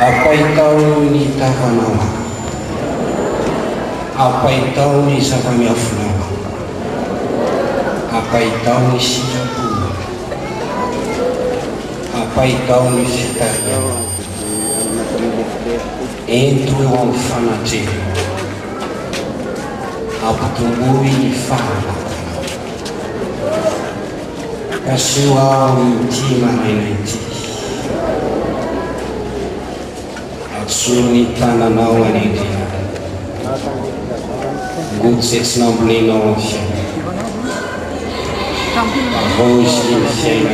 Apa itaoni tavanawa, apa itaoni zava-miafinawa, apa itaoni sitrapona, apa itaoni fitariana, ento eo amin'ny fanatreha, ampitomboy ny fahalalana, kaseo aho ity maraina ity. Suni tananao anendrina ngotsetsinambolenao amin'ny fiaina avozy ny fiaina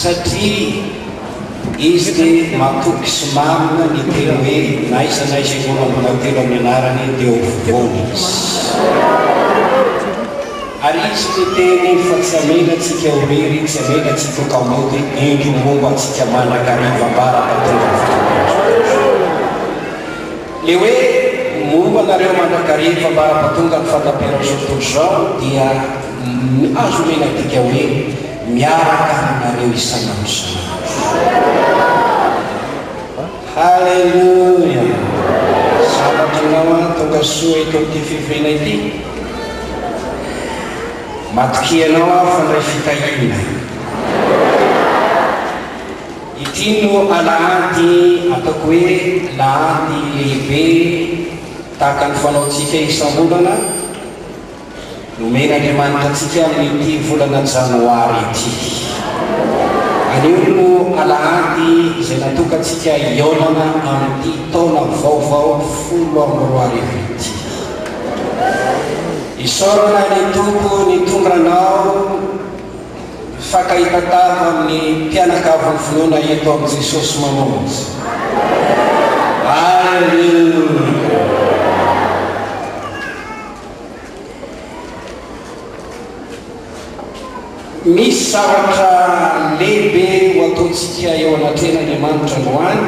satria izy dia matoky sy marina ny telo hoe naiza naiza mbola telo amin'ny anarany dia ovovony ary izy ny teny fa tsy amenatsika orery tsy amenatsika kamoty endro momba atsika manakariva baraka tonga le hoe momba nareo manakariva baraka tonga ny fataperazotolo zao dia azo menatika hoe miaraka nareo isanandro Halleluja. Zavatra nao tonga soa eto amin'ity fivena ity. Matokianao fandray fitahina. Ity no alahady ataoko hoe lahady lehibe tahaka ny fanaontsika isam-bolana nomen'Andriamanitra antsika amin'ity volana janoary ity. Anio no alahady izay natokantsika iolana amin'ity taona vaovao 2024 ity. Isaorana ny tompo ny tongranao fakahita-tava amin'ny mpianakavy ny finoana eto amin'i Jesosy mamonjy. Halleluja. Misy zavatra lehibe ho ataontsika eo anatren'Andriamanitra androany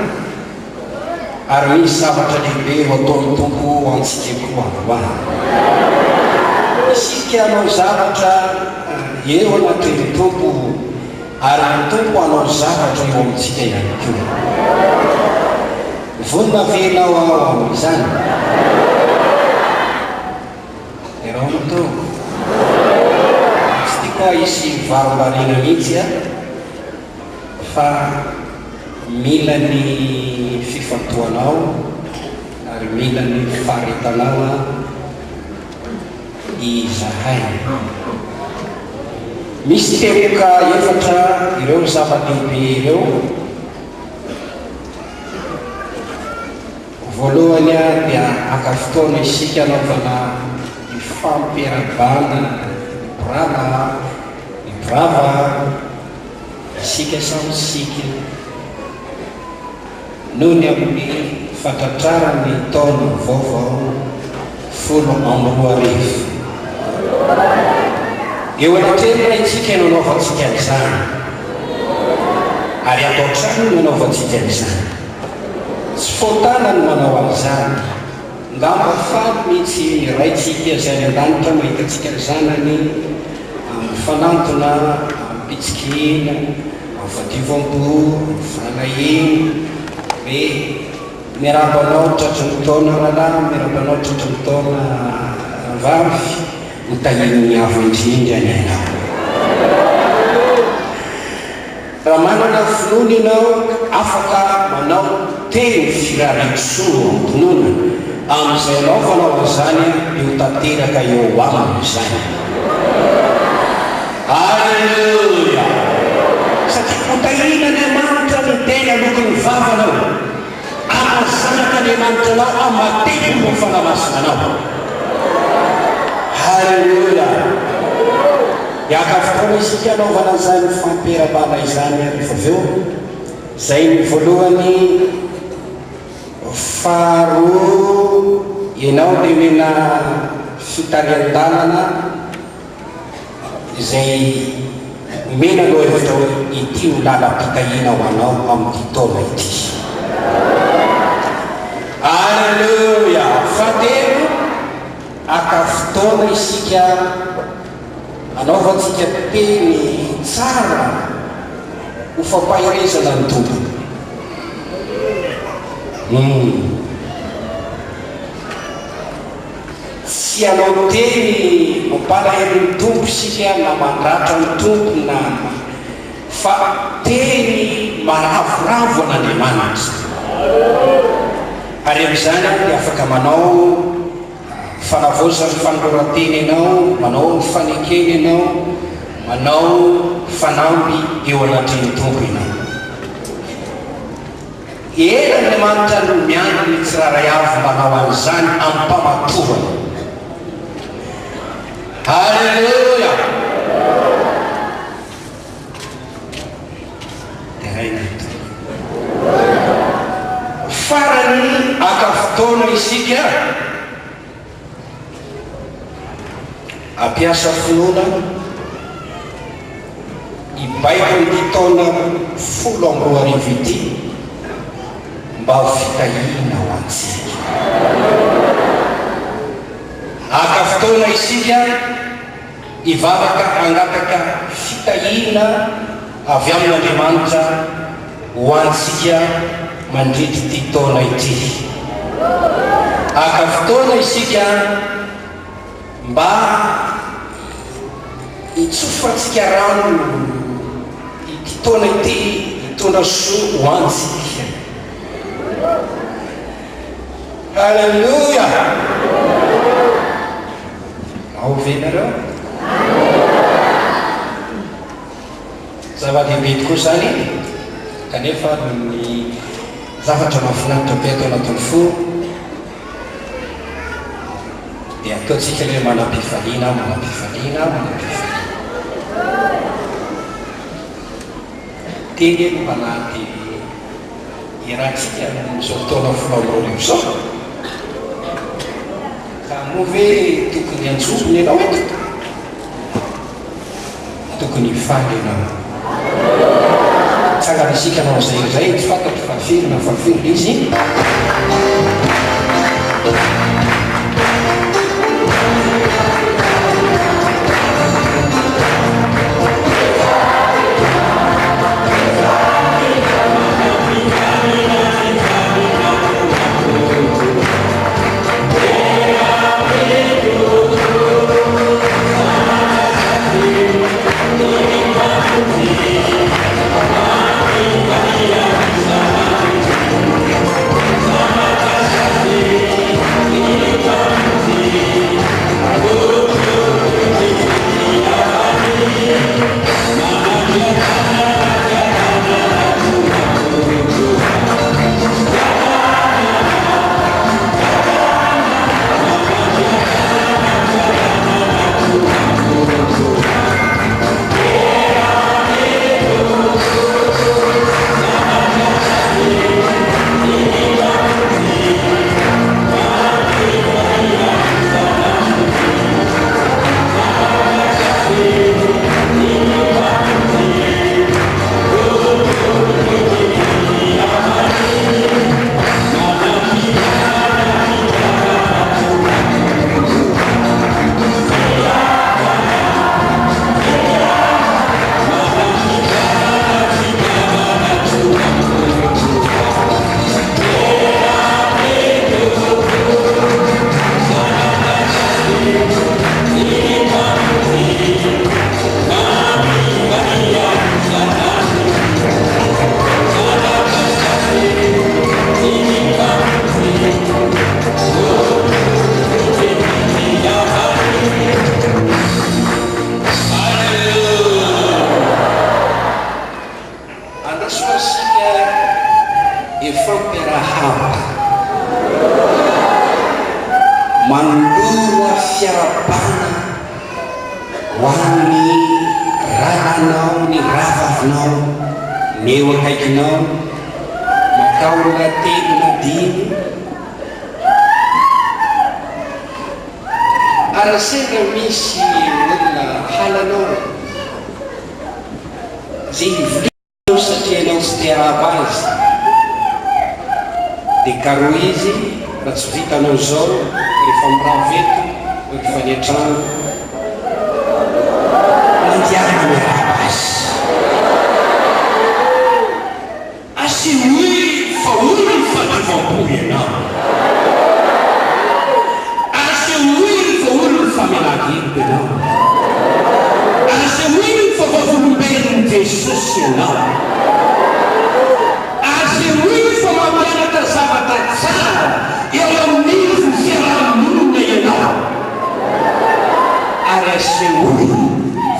ary misy zavatra lehibe ho ataon'ny tompo antsika koa androany. Isika hanao zavatra eo anatren'ny tompo ary ny tompo hanao zavatra eo amintsika ihany koa. Vonina venao ao amin'izany. Erao to. Isy varombariana mihitsy fa mila ny fifantoanao ary mila ny faritanao izahay. Misy temoka efatra ireo zava-dehibe ireo. Voalohany dia aka fotoana isika anaovana ifampiarabana brava isika samy sika noho ny amin'ny fantatrarany taona vaovao 2024. Eo anatrena isika nanaovantsika izany ary atao trano nanaovantsika izany. Tsy fotana ny manao an'izany. Ngamba faly mihitsy raitsika izay an-danitra mahitatsika ny zanany fanantona pitsikina fadivam-po fanahiny hoe miarabanao tratran'ny taona rahalahy miarabanao tratran'ny taona vavy mitahin'ny avo indrindra ny ainao. Raha manana finoana ianao afaka manao teny firarisoa ambonona amin'izay anao fanao zany eo tanteraka eo aminy zany. Halleluja. Satria hotahin'Andriamanitra ny tena lokony vavanao amazanak'Andriamanitra anao amatety no fanamasina anao. Halleluja. Iaka fotoana isika anaovana izany fampiarabana izany rehefa avy eo. Zay ny voalohany. Faharoa ianao dia mena fitarian-dalana izay mena aloha efatra hoe ity ho lalam-pitahina ho anao amin'ity taona ity. Alleluja. Fahatelo aka fotoana isika anaovantsika teny tsara ho fampahirezana ny tompo. Tsy anao teny mampalahelo ny tompo isika na mandratra ny tompo na fa teny maravoravo an'Andriamanitra. Ary amin'izany dia afaka manao fanavozany fanorateny ianao, manao fanekeny ianao, manao fanamby eo anatrin'ny tompo ianao. Andriamanitra no miandry ny tsiraray avy manao an'izany amin'ny mpamatovana. Halleluja. isika ampiasa finoana ibaiko ny taona 12 ity mba ho fitahina ho antsika. Aka fotoana isika ivavaka angataka fitahina avy amin'Andriamanitra ho antsika mandritra ty taona ity. Aka fotoana isika mba hitsofantsika rano ity taona ity hitondra soa ho antsika. Halleluja! Ao venareo zava-dehibe tokoa zany kanefa ny zavatra mahafinaritra be atao anatin'ny fo dia ataontsika le manam-pifaliana teny no manaty irahantsika amin'izao taona 12 zao ka moa ve tokony anjobony ianao eto tokony hifaly ianao tsangana isika anao zay tsy fantatro fa firy na fa firy izy manlora fiarabana hoan'ny rahanao ny ravavinao neo akaikinao makaolona telo na dimy arasena misy olona halanao zay vilinao satria anao tsy te hahava azy dia karo izy raha tsy vitanao zao rehefa mirava eto rehefa ny an-trano mandiana mirava azy asehoy fa olona ny fatrivampo ianao asehoy fa olona ny famelakelo ianao asehoy fa vavolombelon'ny Jesosy ianao asehoy fa mampianatra zavatra tsara eo amin'ny fiarahamonina ianao ary asehoy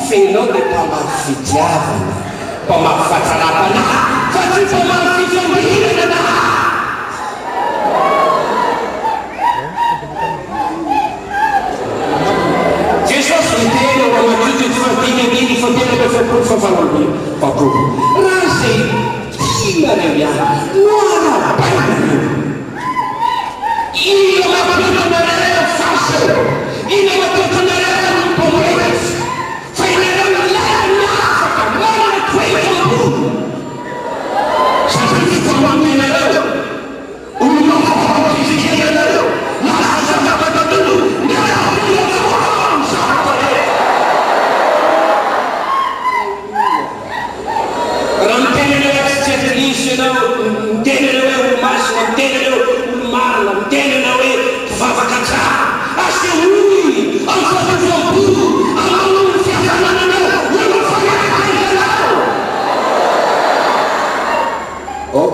fenao dia mpamaky fitiavana mpamaky fahatsarapana fa tsy mpamaky fifambirana Jesosy niteny ao Mateo 19:15 raha zay tianareo ihany no arabaina io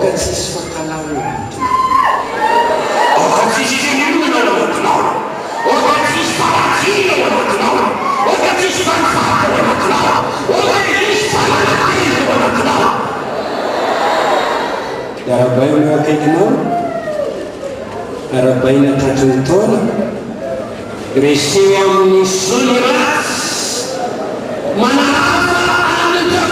aoka tsisy fakalana aoka tsisy fianonana ao anatinao aoka tsisy farakina ao anatinao aoka tsisy fanifaty ao anatinao aoka tsisy falanatena ao anatinao arabaina akaikinao arabaina tatriny taona reseo amin'ny sony ratsy manarafa any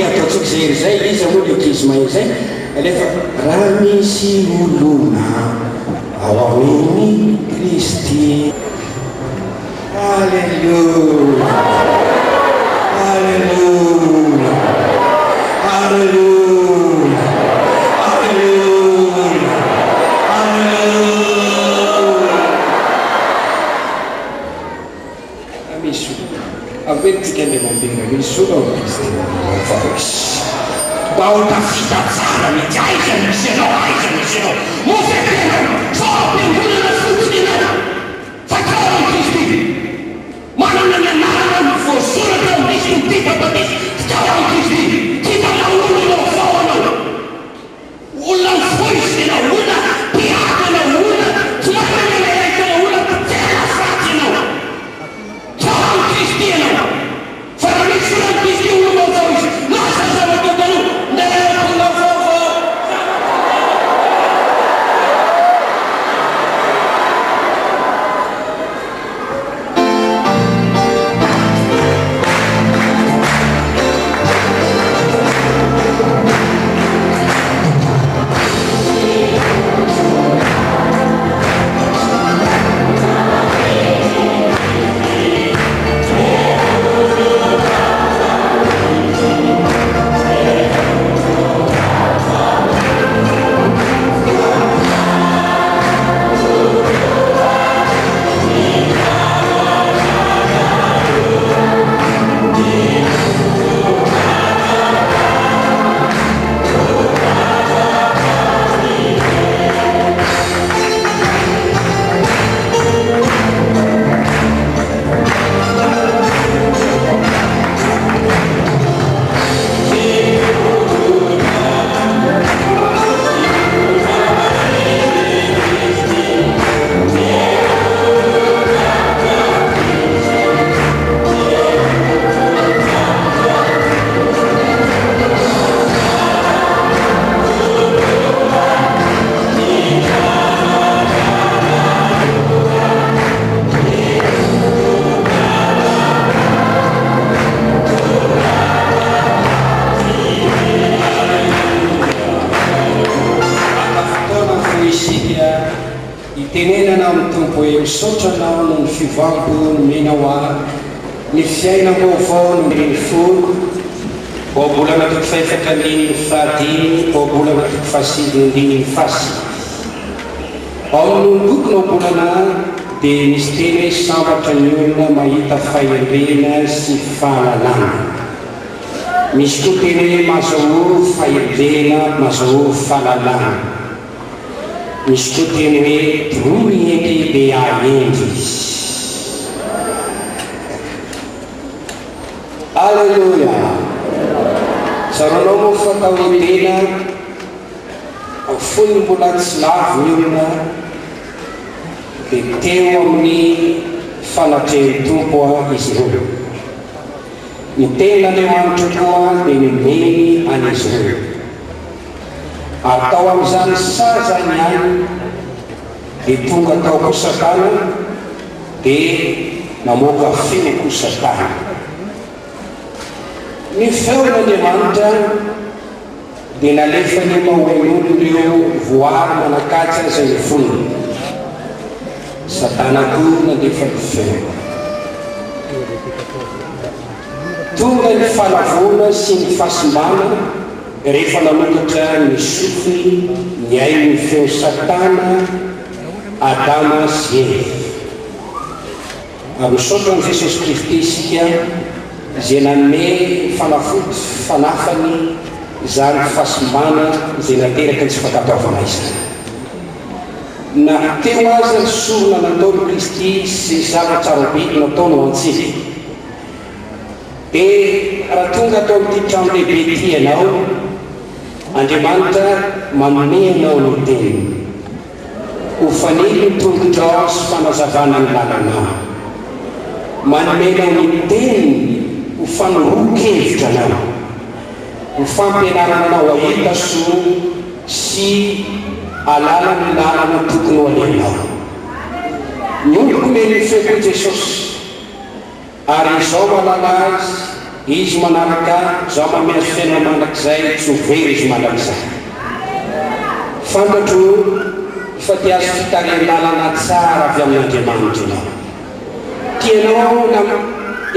Jakoba sy Esau raha misy olona ao amin'ny Kristy. Alleluia, alleluia, alleluia, alleluia, alleluia. Misy avetika le mandenga misy olona ao Kristy vaoisy baota fita tsara mety aiza misy anao mofetenao faampiangonana fotsiny ianao fa tao amin'ny Kristy manana ny anarana voasoratra misy ny tita-batisy tao amin'ny Kristy tsy manao olona vao anao olona mifoisy ianao olona mpiady anao olona tsy manana ny raika anao olona tena faty ianao tao amin'ny Kristy ianao fa raha misy olona Kristy olona vao izy lasa zava-totalo tenenana amin'ny tompo hoe misotranao no ny fivampo nomenao ahy ny fiaina vaovao no mireny folo oabolana toko faefatra ny fahadimy oabolana toko fahasivy ny fasy ao no bokinao bolana dia nisy teny hoe sambatra ny olona mahita fahendrena sy fahalalana misy koa teny hoe mazao fahendrena mazao fahalalana misy koa teny hoe roy eky dia aendry izy. Alleluia. Saranao moa fatao etena fony mbola tsy lavo miolona dia teo amin'ny fanatrehny tompo izy ireo. Ny tena Andriamanitra koa dia nomeny an'izy ireo. Atao amin'izany sazany ihany dia tonga tao koa Satana dia namoaka feo koa Satana. Ny feon'Andriamanitra dia nalefa ny mahoen'olo ireo voary manakatsy izay ny fonony. Satana koa nalefa ny feo. Tonga ny fahalavona sy ny fahasimbana rehefa namokatra ny sofiny niay ny feo Satana Adama sy Eva. Ary misaotra ny Jesosy Kristy isika izay nanome fanafody fanafany izany fahasimbana izay nateraka ny tsy fankatoavana izany. Na teo azy ny sorona nataony Kristy sy zava-tsarobidy nataony ho antsika. Dia raha tonga atao amin'ity trano lehibe ity ianao, Andriamanitra manome anao ny teniny ho fanily ny tongotrao sy fanazavana ny lalana. Manomenao ny teniny ho fanoroan-kevitra anao, ho fampianaranao ahita soa sy alala ny lalana tokony ho alehanao. Ny oloko meny feko Jesosy ary izao malala azy, izy manaraka izao mameazo fiainana mandrakizay tsy ho very izy mandrakizay. Fantatro fa ty azo fitarian-dalana tsara avy amin'Andriamanitra ianao. Tianao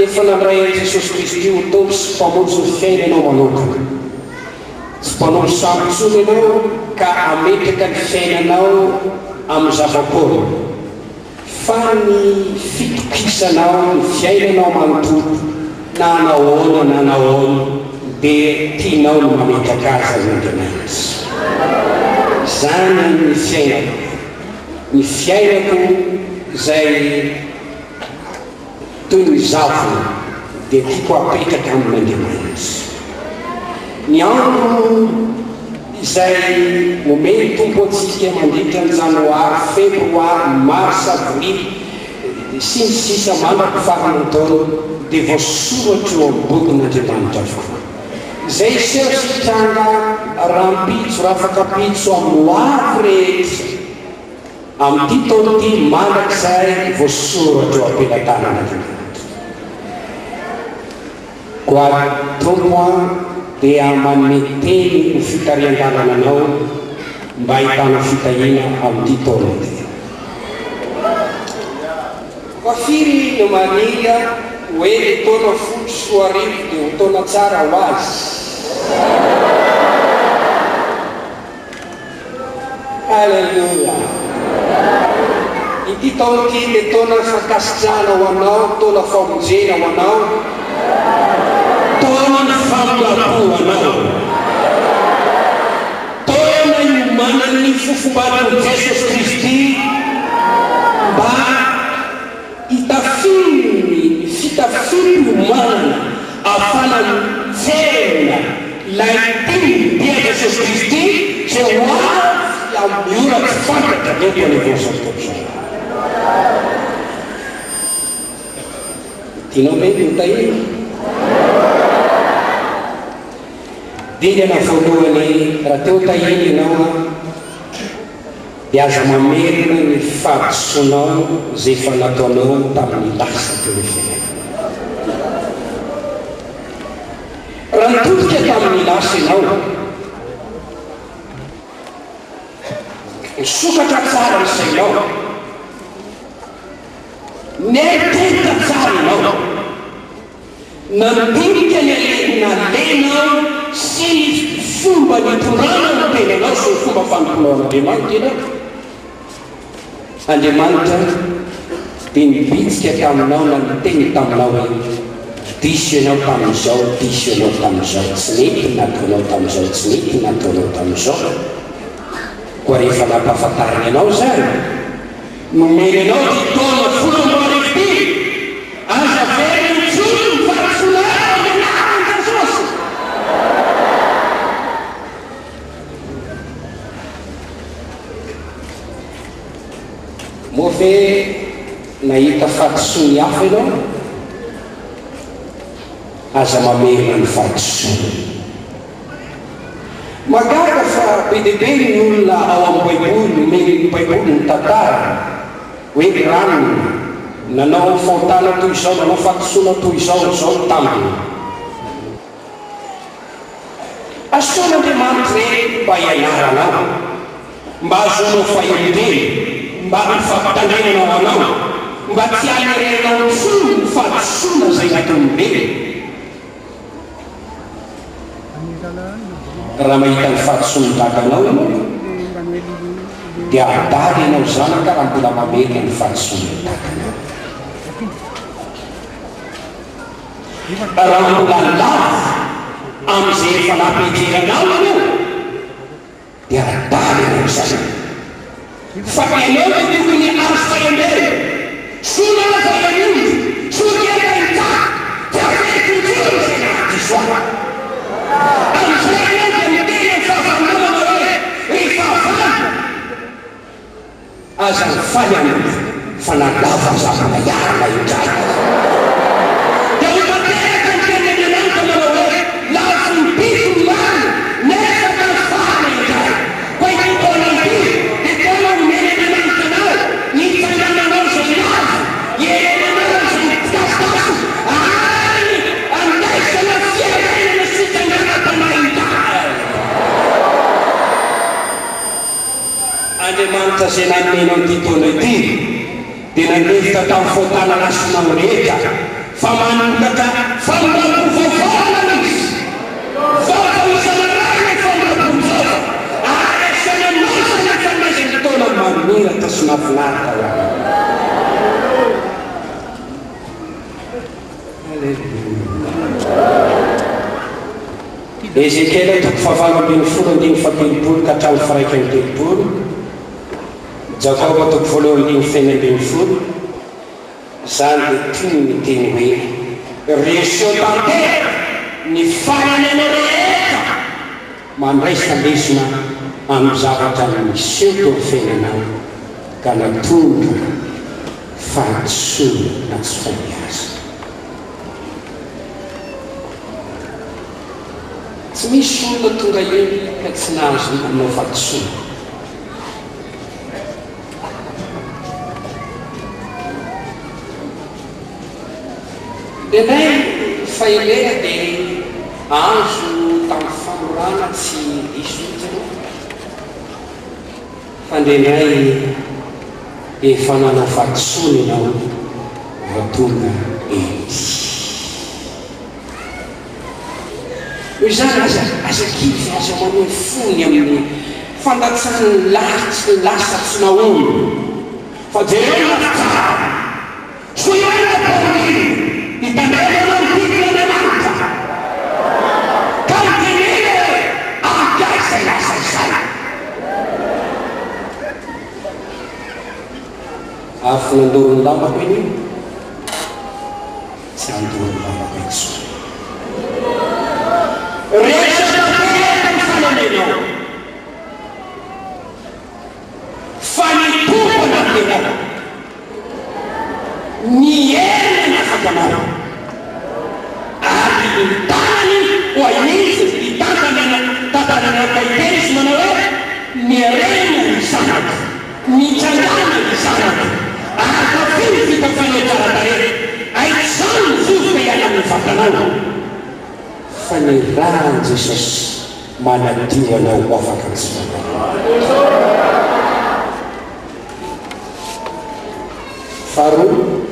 efa namray Jesosy Kristy ho tompo sy mpamonjy ny fiainanao manokana. Tsy mpanao sambotsony ianao ka ametraka ny fiainanao amin'ny zavapoly. Fa ny fitokisanao, ny fiainanao manontolo na anahoana na anahoana dia tianao no mametraka azy amin'Andriamanitra. Zany ny fiainako. Ny fiainako izay toy ny zavona dia tiako apetraka amin'Andriamanitra. Ny andro izay nomeny tompo antsika mandritra ny janoary, febroary, mars, avrily sy ny sisa mandram-pifarana taona dia voasoratra eo amin'ny bokin'Andriamanitra avokoa. Izay seho sitranga rahampitso, rafakapitso amin'ny hoavy rehetra amin'ity taona ity mandrakizay voasoratra eo am-pelantanan'Andriamanitra. Koa tompo dia manome teny ny fitarian-dalana anao mba ahitana fitahiana amin'ity taona ity. Firy no maniga hoe ny taona folo sy roa arivo dia ho taona tsara ho azy. Alleluia. Ity taona ity dia taona fakasitrahana ho anao, taona famonjena ho anao, taona ny famolapo ho anao, taona iomanany ny fofomban'ny Jesosy Kristy mba hitafiny fitafiny omanana afana mijerina ilay teny dia Jesosy Kristy izay ho avy amin'ny ora tsy fantatra eto anivosatosa. Tianao mety mitahina? Dingana voalohany raha teo tahiny ianao dia aza mamerina ny fahadisoanao izay efa nataonao tamin'ny lasa teo ny fiainana. Raha nitodika tamin'ny lasa ianao, nisokatra tsara ny sainao, neteta tsara ianao, nampirika ny nalenao sy ny fomba nitorana ny tenanao sy ny fomba fampiloan'Andriamanitra ianao. Andriamanitra dia nibitsika taminao na niteny taminao hoe diso ianao tamin'izao, diso ianao tamin'izao, tsy mety nataonao tamin'izao, tsy mety nataonao tamin'izao. koa rehefa nampahafantariny anao zany nomeny anao ty taona 10 aza very mitsolo mifarisona anaranka sosy moa ve nahita fatisony hafa ianao aza mamerina ny fatisony magaga fa be deaibe ny olona ao amin'ny baiboly omeny ny baiboly ny tantara hoe ranony nanao fahotana toy izao nanao fatisona toy izao zao taminy asoan'andriamanitra re mba hianaranao mba azonao fahelireny mba mifampitandrenanao anao mba tsy anerenao folo ny fatisona zay natolombeny raha mahita ny fatisony takanao dia adary ianao zanaka raha mbola mamely ny fatisony takanao raha mbola lava am'izay efa nampetreranao anao dia adary ianao zanaka fa ianao ny tokony aryfaendely sona lazayan'ondro sodiakaita dia fetodiro zay naty soa aza ny faly aminy fa nalava zavana iarana indray dia omateraka ny tenenyananka manao hoe lafo ny biso ny lany nefa ka fana indray koa itotona ny biso dia tona ny menenyananka anao nitsangananao zay lavo ienanao zay tikasokaso ay andaisana fiarenana sy tsanganatamaindray Andriamanitra zay naneno an'ity taona ity dia nanevitra tamin'ny fahotana nasonao rehetra fa manokatra famirapo-vaovana izy vaovaisana ray famirapo-vaova ary asana nosana fanaizany taona mamiratra sy mahafinaritra Ezekela 7:10 ka hatramin'ny 1:30 Jakoba 1:10 zany dia toy ny teny hoe reseo tantera ny fananana rehetra mandraisa lesona amin'ny zavatra miseho teo ny fiainanao ka natondra fahatsona na tsy fampiasa tsy misy olona tonga eny ka tsy nahazo manao fahatsona dia nay fahelena dia azo tamin'ny famorana tsy isotsana fa ndre nay efa nanao fahatsona ianao vatonga eny hoy zany aza kivy aza manao fony amin'ny fandatsany lasy lasatsy naolo fa jerena tsara soiana paolino itandrena nitidina nanta kantenele angaisa lasasay afo nandorony lamako iny tsy andorony lamako itso resatatena ny fananenao fa nitompana tenao niena nafatanao ary nitanany ho aizy nitantanana kaiterisy manao hoe niarena ny zanaka nitsangana ny zanaka akafiny fitafana tsaratarety aitsany zofoka iala amin'ny fatanao fa ny rahan Jesosy manadio anao ho afaka tsy faharoa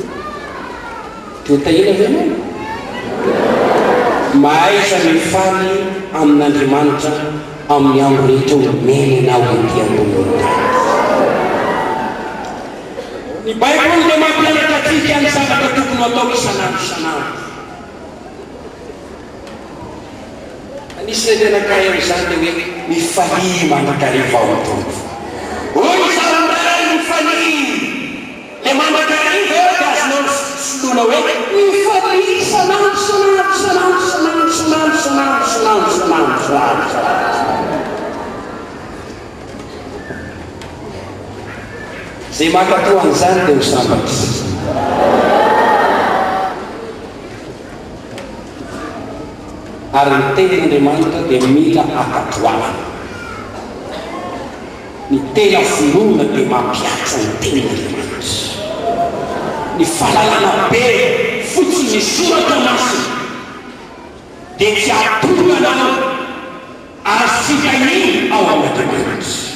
totaina venao mahaiza mifaly amin'Andriamanitra amin'ny andro rehetra omenanao ety ambony ny baiboly dia mampianatra atsika ny zavatra tokony atao isanandro isanandro anisany anakay amin'izany dia hoe mifahia manakariva ao ny tompo hoy saudrai mifani le mandakariva eo de azonao solona hoe mifani zay makatoan'izany dia ho sambatsy ary ny tenin'Andriamanitra dia mila akatoavana. Ny tena finoana dia mampiatsa ny tenin'Andriamanitra. Ny fahalalana be fotsiny ny soratra masina dia tsy atonganao ary tsy fikainina ao amin'Andriamanitra.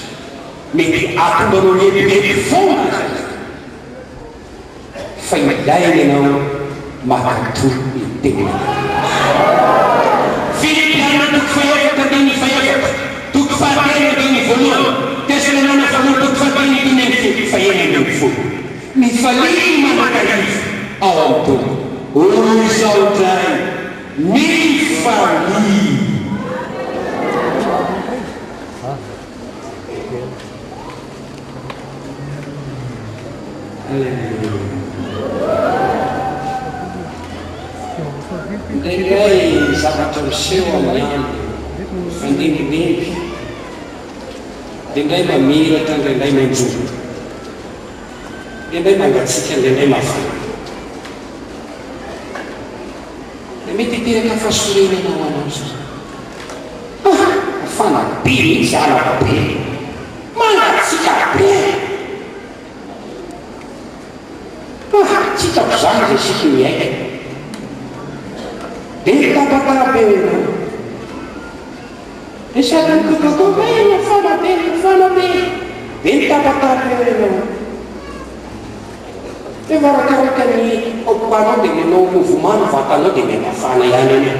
Mety atonganao lehibe foana zay fa ilaina ianao makato ny tenin'Andriamanitra. Filipiana toko faefatra dimy faefatra, toko fahatelo dimy voalohany, Tesalonana voalohany toko fahatelo dimy amby folo faenina amby folo. Mifaliana manakariva ao amin'ny tompoko. Hoy saudrai mifaliana. Indraindray zavatra miseho amin'ny andro fandimbimbimby, dia indray mamiratra, indraindray manjono, indraindray mangatsika, indraindray mafana. Dia mety hiteraka fahasorenana ho anao zany. Mafana be mihitsy alaka be, mangatsika be. Tsy hitako zany zay sika miaika. Dia tapatabe ianao. Dia sady mikokako be mafana be, mafana be. Dia tapatabe ianao. Dia varakaraka ny okopanao dia manao mouvement vatanao dia may mafana ihany ianao.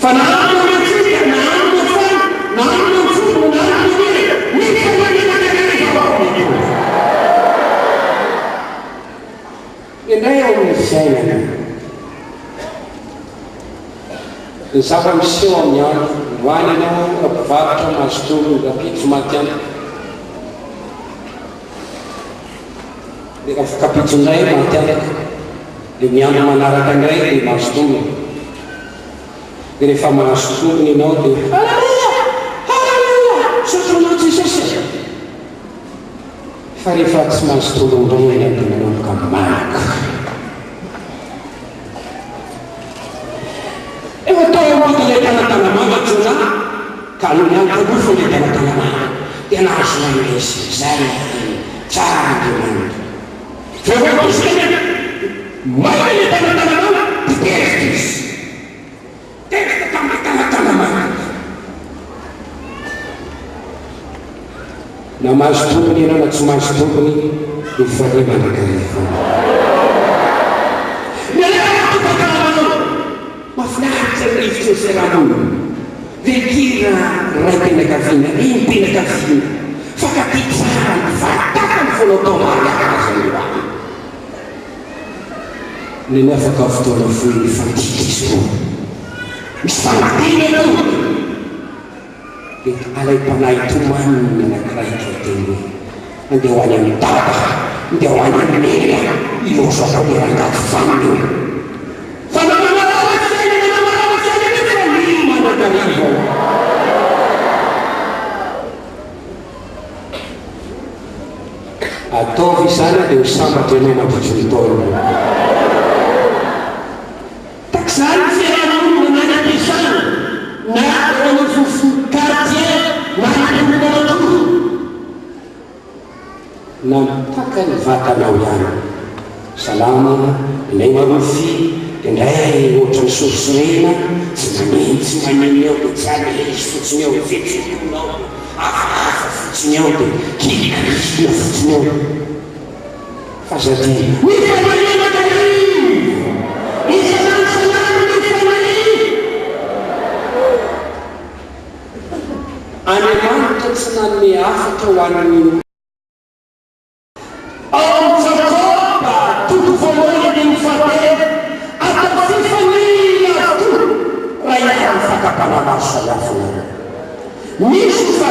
Fa nahandro matsika, nahandro mafana, nahandro mafona, nahandro mafana, indray ao amin'ny fiainana ny zava-miseho amin'ny andro hoany ianao ampivarotra mazotono kapitso matyana dia kapitso indray matyanaka dia miandro manaraka indray dia mazotono dia rehefa mazotono ianao dia sotronao Jesosy fa rehefa tsy mazotono indray dia manomboka malaka. Efa tao ambody ilay tanatanamanga jona ka anony any kalofo ilay tanatanamanga dia nahazo manesy zay tsara Andriamanitra. Rehefa isika maina ilay tanatanamanga dia teraka izy, teraka tamin'ny tanatanamanga. Na mahazo tompony ianao na tsy mahazo tompony dia faria mandrakariva. Mahafinaritra ny rivotra izay rahamono. Vekira ray-pianakaviana, rim-pianakaviana, fakatỳ tsara ny vataka ny foana tao mariakazany io any. Ny afaka fotoana fohy fantitra izy io. Misy fanatena io. Dia alay-panahy tomanina anakiraiky teny hoe andeha ho any amin'ny daba, andeha ho any amin'ny mena, iloso atao dia rangaty faminy io. Fa ataovy izany dia ho sambatra ianao mandritry ny taona. Takizany fiarahamonina nanam-piasana na eo amin'ny quartier na anatongonao nampaka ny vatanao ihany. Salama, ilay marofy, indray ohatra ny sorisorena, tsy manitsy maniny eo dia tsy anisy fotsiny eo vetsetonao, hafahafa fotsiny eo dia kilikalisina fotsiny eo. Fa satria mifanaliana karivo, isan'ansanany mifanaliana. Andriamanitra tsy nanome afatra ho an'ny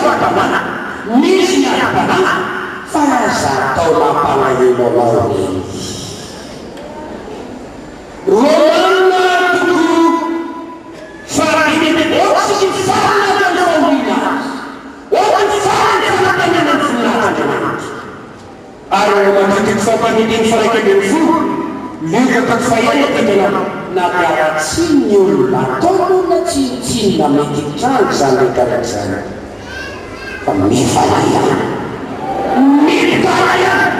fara-panahy, misy ny ara-panahy, fa aza atao nampalahelo anao Romanina toko faradimy ohatsy ny farana fanahomina ohatsy farany fanatanana ny voninahitry ary matetiky fampanidiny faraika ambin'ny folo miokatako fahaina tena nadiaratsy ny olona ataon'olona tsinotsinona mety trano zany rekaraka zany fa mifanayana mifanayana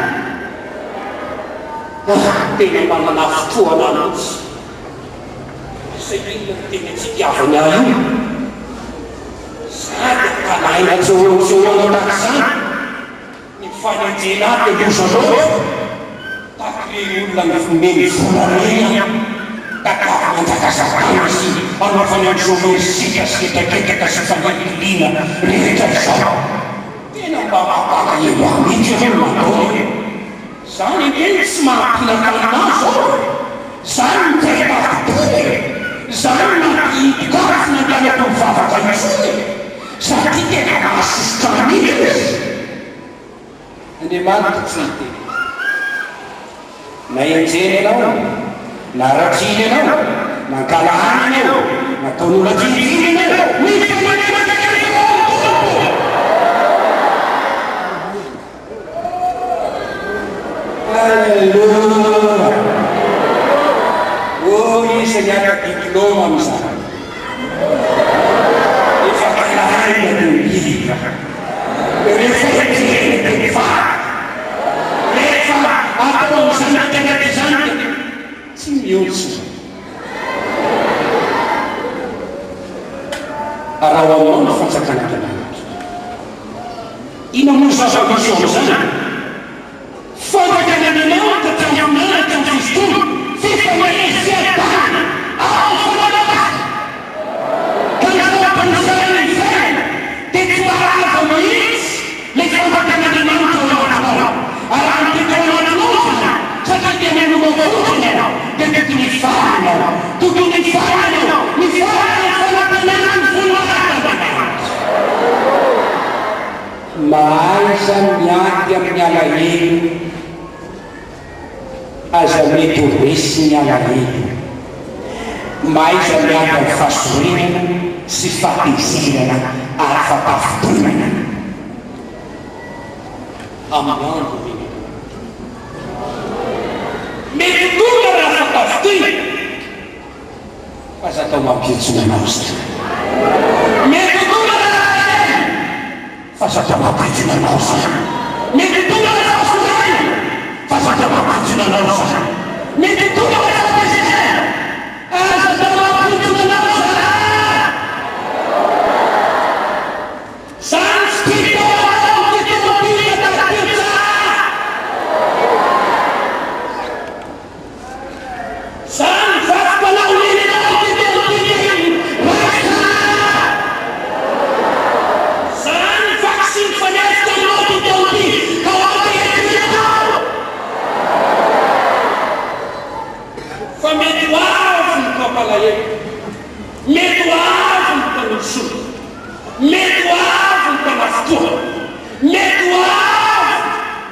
tena manana fotoana lotsy sainona tena tsy diavany ahy io sady akalaina tseoana tahaka zany ny fanenjena ty losanao takle olona mifomeny volarena takavy manjakazakana sy anaovany andromersika sy etaketaka sy fanatolina rehetra zao tena mba mapaka elo amitsy reo manao zany eny tsy mampinakanazy zany mitaytavitole zany nampikafy nandianako mivavaka itsony satria tena mahasisotrany andriamanitra tsy teny na enjeny anao na ratriny anao na kalahany anao na taon'olona jinijiny anao Alleluia. Oh, isany aka diplôma amizany. Efa kalahana ny biva. Rehefa ejeny fa. Rehefa atao amizany tena zany tsy mihotsy. Raha ho aminao ny fatsakana Andriamanitra. Ina moa zava-misy amizany? Fanatanananao tatananana tam Kristo fifanesy-tany ao fananana kanapanisaina isaina dia tsy mahalava mahitsy le fanatanananao taoananao araha nytetaonanao zany satria dia manomavotany anao dia tokony faranao tokony faranao mifarana fanatananany vonahatananao mahaiza miaty amin'ny alahelo aza mety ho resy ny alahelo mahaiza miaty amin'ny fahasorenana sy fahatezerana ary fahapafitonana amin'ny andro mety tonga raha fahapafitonana aza atao mampietsona anao zany mety tonga raha aza atao mampietsona anao zany mety tonga raha fahasorenana aza atao mampietsona anao zany mety tonga raha fahatezerana aza atao mampietsona anao zany zany tsy titoanao titoapilaka tateza zany vafipanao lelenao titoapileny rasa zany vaksiny fanesika anao titoapi ka oateetinanao fa mety ho avy ny pampalahelo mety ho avy ny mpanolosoa mety ho avy ny mpanafotoa mety ho avy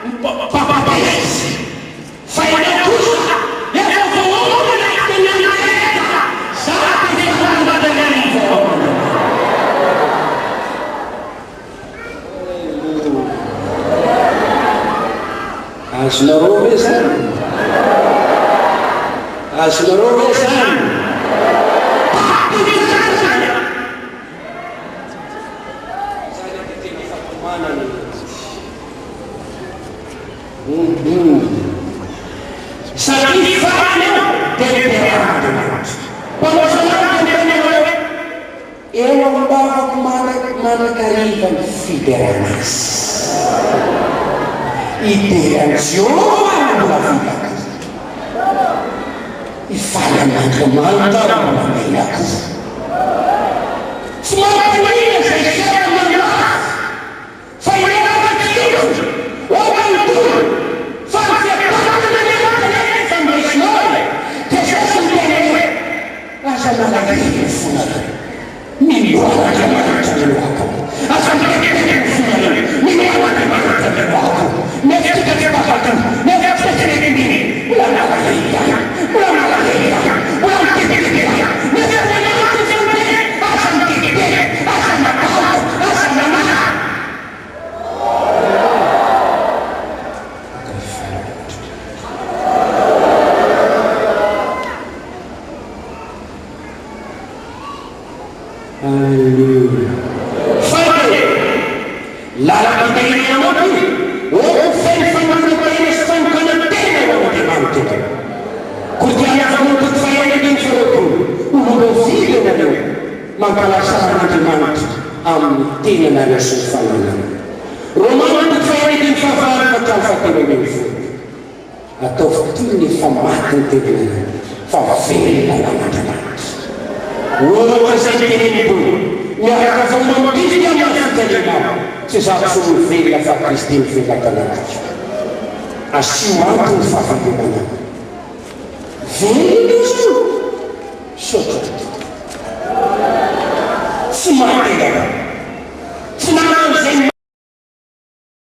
ny pampapalesy fa ianao kosa efa voaomana tenanareta zany fahanadalany voaomana azonareo ve zany azonareo ve zany satria farany deliberante panasanaa eo ambavako manakariva ny fideranasy ideranziona mbola vitaka ifalan'Andriamanitra mbola mailako tsy mampanina zay seran'Andriamanitra fa irenavatio omantoy fa fiapanan'Andriamanitra fambesinao dia sasany tena hoe aza malahelo fonareo Semua